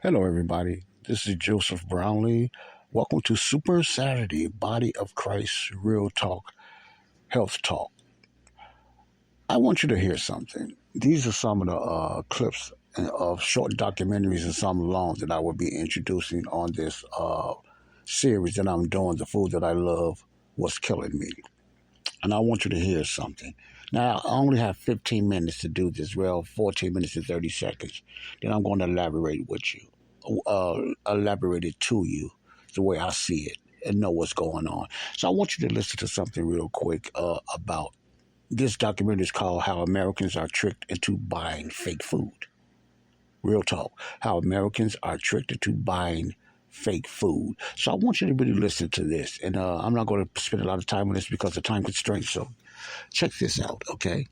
Hello, everybody. This is Joseph Brownlee. Welcome to Super Saturday Body of Christ Real Talk, Health Talk. I want you to hear something. These are some of the clips of short documentaries and some long that I will be introducing on this series that I'm doing. The food that I love was killing me. And I want you to hear something. Now, I only have 15 minutes to do this, well, 14 minutes and 30 seconds. Then I'm going to elaborate with you, elaborate it to you the way I see it and know what's going on. So I want you to listen to something real quick about this documentary is called How Americans Are Tricked into Buying Fake Food. Real talk. How Americans are tricked into buying fake food. So I want you to really listen to this. And I'm not going to spend a lot of time on this because of time constraints. So check this out, okay?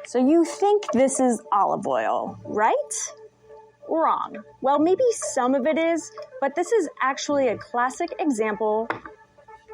So you think this is olive oil, right? Wrong. Well, maybe some of it is, but this is actually a classic example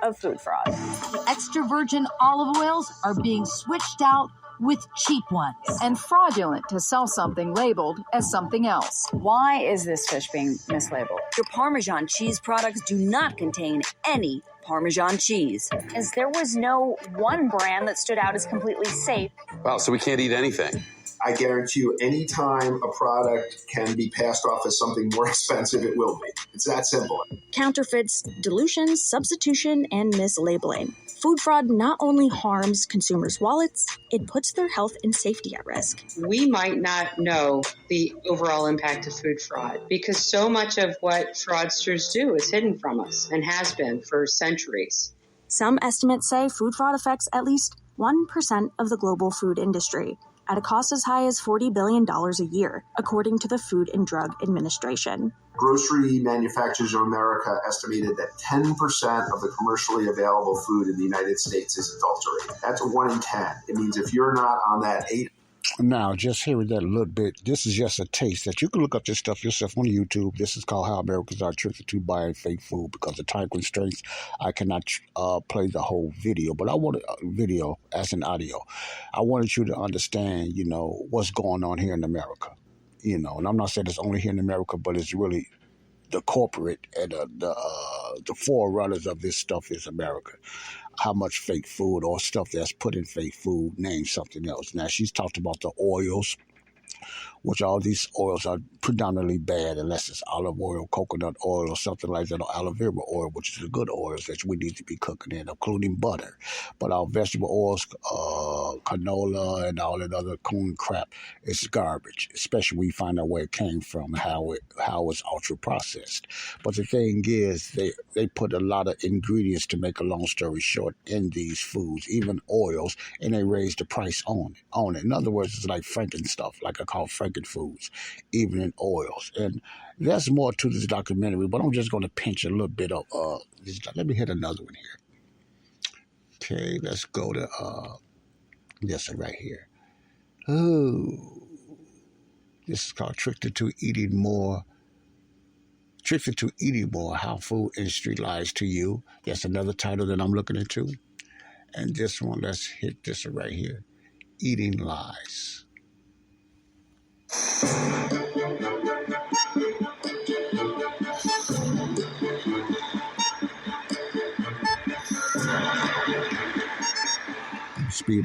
of food fraud. The extra virgin olive oils are being switched out with cheap ones. And fraudulent to sell something labeled as something else. Why is this fish being mislabeled? Your Parmesan cheese products do not contain any Parmesan cheese. As there was no one brand that stood out as completely safe. Wow, so we can't eat anything. I guarantee you, anytime a product can be passed off as something more expensive, it will be. It's that simple. Counterfeits, dilution, substitution, and mislabeling. Food fraud not only harms consumers' wallets, it puts their health and safety at risk. We might not know the overall impact of food fraud because so much of what fraudsters do is hidden from us and has been for centuries. Some estimates say food fraud affects at least 1% of the global food industry, at a cost as high as $40 billion a year, according to the Food and Drug Administration. Grocery manufacturers of America estimated that 10% of the commercially available food in the United States is adulterated. That's 1 in 10. It means if you're not on that 8. Now, just hearing that a little bit, this is just a taste that you can look up this stuff yourself on YouTube. This is called How Americans Are Tricked into Buying Fake Food. Because of time constraints, I cannot play the whole video, but I want a video as an audio. I wanted you to understand, what's going on here in America. And I'm not saying it's only here in America, but it's really the corporate and the forerunners of this stuff is America. How much fake food or stuff that's put in fake food, name something else. Now, she's talked about the oils, which all these oils are predominantly bad unless it's olive oil, coconut oil, or something like that, or aloe vera oil, which is the good oils that we need to be cooking in, including butter. But our vegetable oils, canola, and all that other corn crap, it's garbage, especially when you find out where it came from, how it's ultra processed. But the thing is, they put a lot of ingredients, to make a long story short, in these foods, even oils, and they raise the price on it. In other words, it's like Franken stuff, like I call Franken foods, even in oils. And there's more to this documentary, but I'm just going to pinch a little bit of this. Let me hit another one here. Okay, let's go to this one right here. Oh, this is called Tricked into Eating More. Tricked into Eating More, How Food Industry Lies to You. That's another title that I'm looking into. And this one, let's hit this one right here. Eating Lies.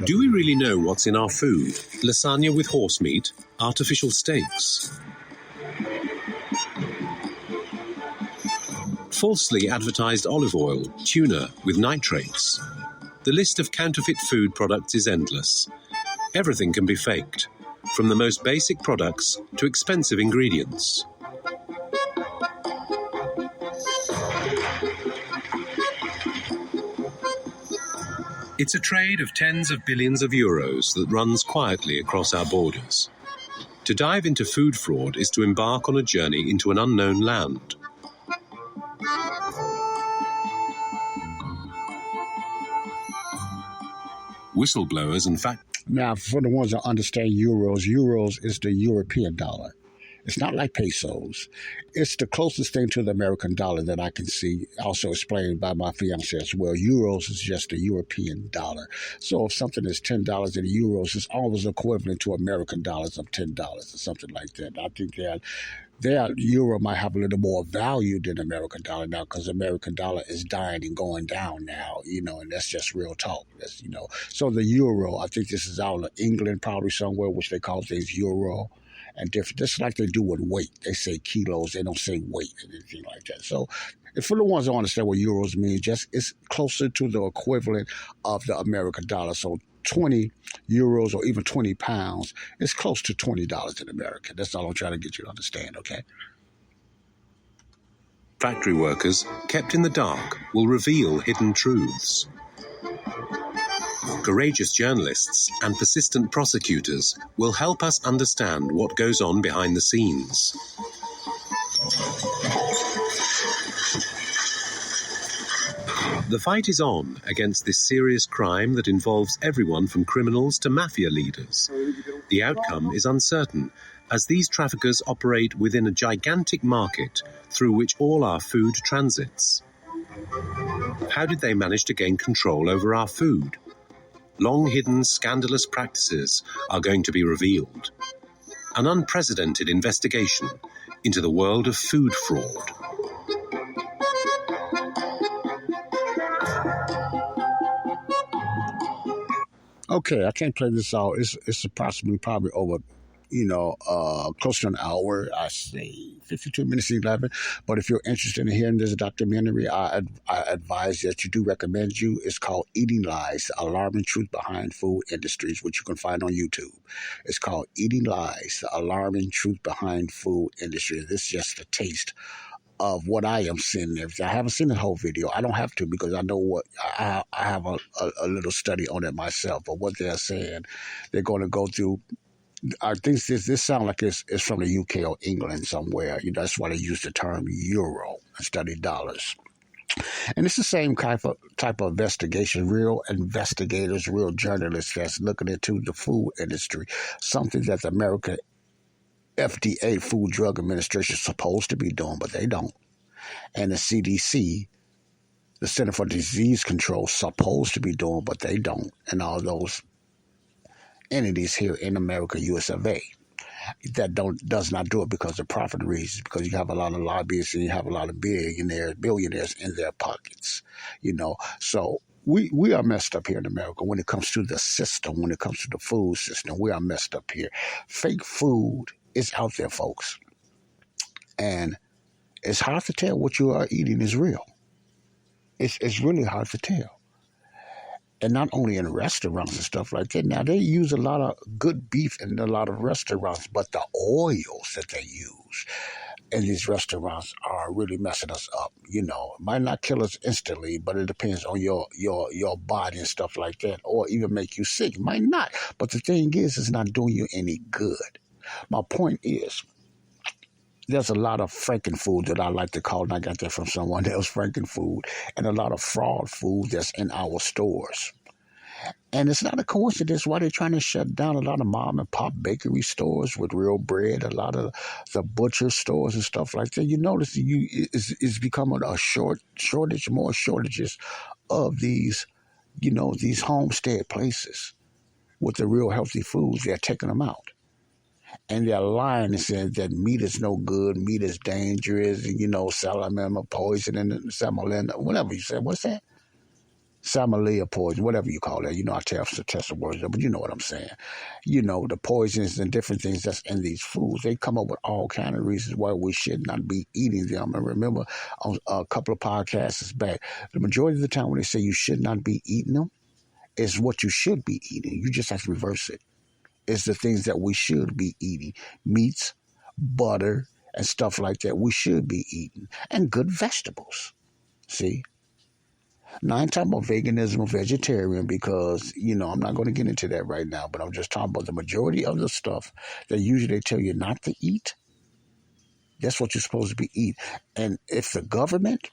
Do we really know what's in our food? Lasagna with horse meat, artificial steaks, falsely advertised olive oil, tuna with nitrates. The list of counterfeit food products is endless. Everything can be faked, from the most basic products to expensive ingredients. It's a trade of tens of billions of euros that runs quietly across our borders. To dive into food fraud is to embark on a journey into an unknown land. Whistleblowers and Now, for the ones that understand euros is the European dollar. It's not like pesos. It's the closest thing to the American dollar that I can see, also explained by my fiance as well. Euros is just a European dollar. So if something is $10 in euros, it's always equivalent to American dollars of $10 or something like that. I think that their euro might have a little more value than American dollar now because American dollar is dying and going down now, and that's just real talk. So the euro, I think this is out of England probably somewhere, which they call things euro and different. Just like they do with weight. They say kilos, they don't say weight and anything like that. So for the ones who understand what euros mean, just it's closer to the equivalent of the American dollar. So 20 euros or even 20 pounds is close to $20 in America. That's all I'm trying to get you to understand, okay? Factory workers, kept in the dark, will reveal hidden truths. Courageous journalists and persistent prosecutors will help us understand what goes on behind the scenes. The fight is on against this serious crime that involves everyone from criminals to mafia leaders. The outcome is uncertain, as these traffickers operate within a gigantic market through which all our food transits. How did they manage to gain control over our food? Long-hidden, scandalous practices are going to be revealed. An unprecedented investigation into the world of food fraud. Okay, I can't play this out. It's approximately probably over, close to an hour. I say 52 minutes 11. But if you're interested in hearing this documentary, I advise that you do recommend you. It's called Eating Lies: The Alarming Truth Behind Food Industries, which you can find on YouTube. It's called Eating Lies: The Alarming Truth Behind Food Industry. This is just a taste of what I am seeing and everything. I haven't seen the whole video. I don't have to because I know what I have a little study on it myself. But what they're saying, they're going to go through. I think this sounds like it's from the UK or England somewhere. That's why they use the term euro instead of dollars. And it's the same type of investigation. Real investigators, real journalists that's looking into the food industry, something that the American FDA, Food Drug Administration, is supposed to be doing, but they don't. And the CDC, the Center for Disease Control, supposed to be doing, but they don't. And all those entities here in America, US of A, that does not do it because of profit reasons, because you have a lot of lobbyists and you have a lot of billionaires in their pockets, So we are messed up here in America when it comes to the system, when it comes to the food system. We are messed up here. Fake food is out there, folks. And it's hard to tell what you are eating is real. It's really hard to tell. And not only in restaurants and stuff like that. Now, they use a lot of good beef in a lot of restaurants, but the oils that they use in these restaurants are really messing us up. It might not kill us instantly, but it depends on your body and stuff like that, or even make you sick. It might not. But the thing is, it's not doing you any good. My point is, there's a lot of franken food that I like to call, and I got that from someone else, franken food, and a lot of fraud food that's in our stores. And it's not a coincidence why they're trying to shut down a lot of mom and pop bakery stores with real bread, a lot of the butcher stores and stuff like that. You notice it's becoming a more shortages of these, these homestead places with the real healthy foods. They're taking them out. And they're lying and saying that meat is no good, meat is dangerous, and, salmonella poison and salmonella, whatever you say. What's that? Salmonella poison, whatever you call that. I test the words, but you know what I'm saying. The poisons and different things that's in these foods, they come up with all kind of reasons why we should not be eating them. And remember, on a couple of podcasts back, the majority of the time when they say you should not be eating them, is what you should be eating. You just have to reverse it. It's the things that we should be eating. Meats, butter, and stuff like that we should be eating. And good vegetables. See? Now, I'm talking about veganism or vegetarian because, I'm not going to get into that right now, but I'm just talking about the majority of the stuff that usually they tell you not to eat. That's what you're supposed to be eating. And if the government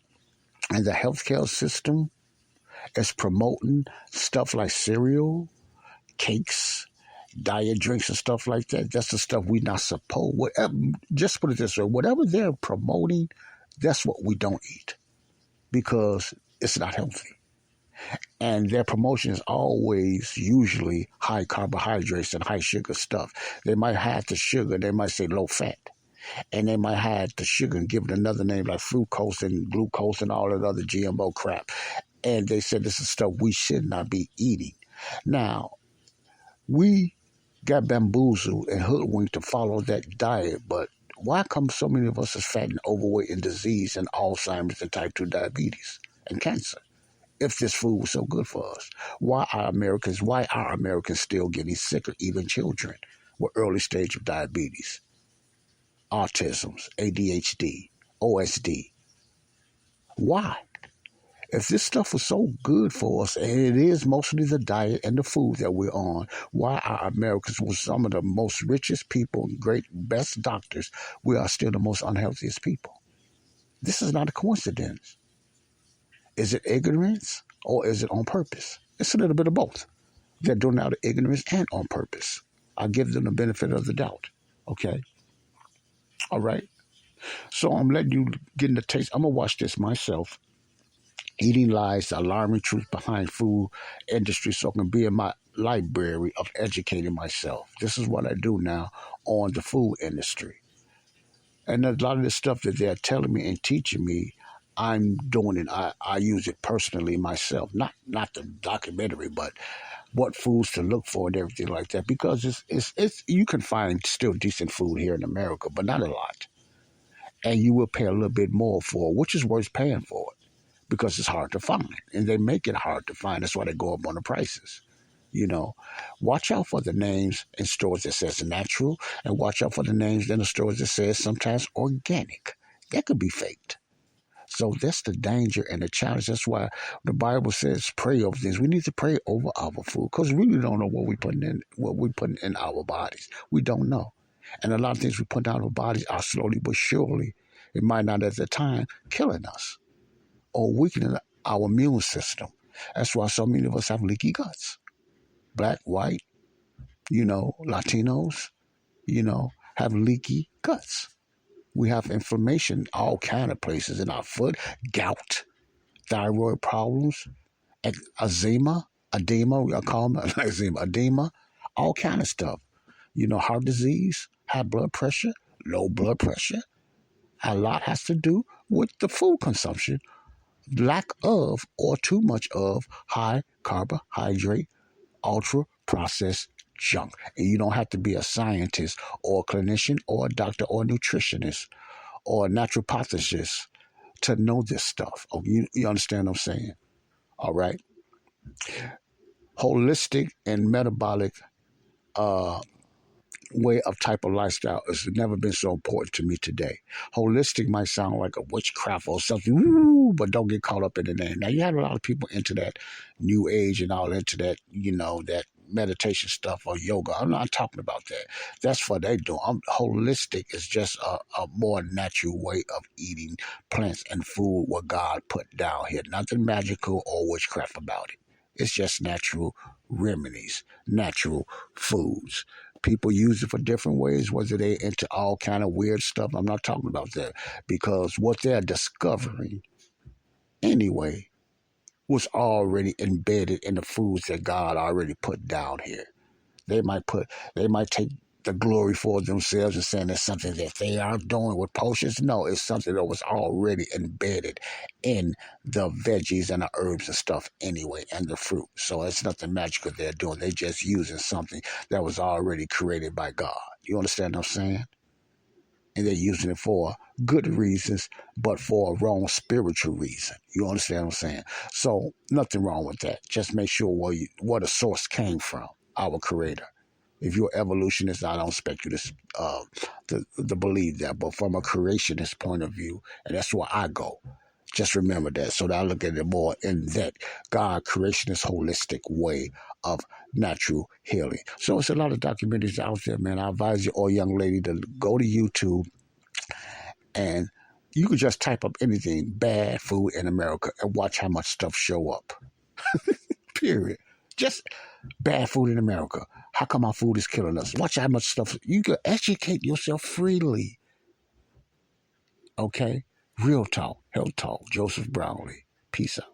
and the healthcare system is promoting stuff like cereal, cakes, diet drinks and stuff like that. That's the stuff we not supposed. Whatever, just put it this way: whatever they're promoting, that's what we don't eat because it's not healthy. And their promotion is always usually high carbohydrates and high sugar stuff. They might have the sugar. They might say low fat. And they might have the sugar and give it another name like fructose and glucose and all that other GMO crap. And they said this is stuff we should not be eating. Now, we got bamboozled and hoodwinked to follow that diet, but why come so many of us is fat and overweight and disease and Alzheimer's and type 2 diabetes and cancer? If this food was so good for us, why are Americans still getting sicker, even children with early stage of diabetes, autisms, ADHD, OSD? Why? If this stuff was so good for us, and it is mostly the diet and the food that we're on, why are Americans with some of the most richest people, great, best doctors, we are still the most unhealthiest people? This is not a coincidence. Is it ignorance or is it on purpose? It's a little bit of both. They're doing it out of ignorance and on purpose. I give them the benefit of the doubt. Okay? All right? So I'm letting you get in the taste. I'm going to watch this myself. Eating Lies, the Alarming Truth Behind Food Industry, so I can be in my library of educating myself. This is what I do now on the food industry. And a lot of the stuff that they're telling me and teaching me, I'm doing it. I use it personally myself. Not the documentary, but what foods to look for and everything like that. Because it's you can find still decent food here in America, but not a lot. And you will pay a little bit more for it, which is worth paying for it because it's hard to find. And they make it hard to find. That's why they go up on the prices. You know, watch out for the names in stores that says natural, and watch out for the names in the stores that says sometimes organic. That could be faked. So that's the danger and the challenge. That's why the Bible says pray over things. We need to pray over our food because we really don't know what we're putting in our bodies. We don't know. And a lot of things we put in our bodies are slowly but surely, it might not at the time, killing us or weakening our immune system. That's why so many of us have leaky guts. Black, white, Latinos, have leaky guts. We have inflammation all kind of places in our foot, gout, thyroid problems, edema, we call them edema, all kind of stuff. Heart disease, high blood pressure, low blood pressure. A lot has to do with the food consumption, lack of or too much of high carbohydrate, ultra processed junk. And you don't have to be a scientist or a clinician or a doctor or a nutritionist or a naturopathist to know this stuff. Oh, you understand what I'm saying? All right. Holistic and metabolic way of type of lifestyle has never been so important to me today. Holistic might sound like a witchcraft or something, but don't get caught up in the name. Now, you have a lot of people into that new age and all into that, that meditation stuff or yoga. I'm not talking about that. That's what they do. Holistic is just a more natural way of eating plants and food what God put down here. Nothing magical or witchcraft about it. It's just natural remedies, natural foods. People use it for different ways, whether they into all kind of weird stuff. I'm not talking about that because what they're discovering anyway was already embedded in the foods that God already put down here. They might take the glory for themselves and saying it's something that they are doing with potions. No, it's something that was already embedded in the veggies and the herbs and stuff anyway, and the fruit. So it's nothing magical they're doing. They're just using something that was already created by God. You understand what I'm saying? And they're using it for good reasons, but for a wrong spiritual reason. You understand what I'm saying? So nothing wrong with that. Just make sure where the source came from, our creator. If you're an evolutionist, I don't expect you to believe that. But from a creationist point of view, and that's where I go, just remember that. So that I look at it more in that God creationist holistic way of natural healing. So it's a lot of documentaries out there, man. I advise you, or young lady, to go to YouTube and you could just type up anything, bad food in America, and watch how much stuff show up. Period. Just bad food in America. How come our food is killing us? Watch how much stuff. You can educate yourself freely. Okay? Real talk, health talk. Joseph Brownlee. Peace out.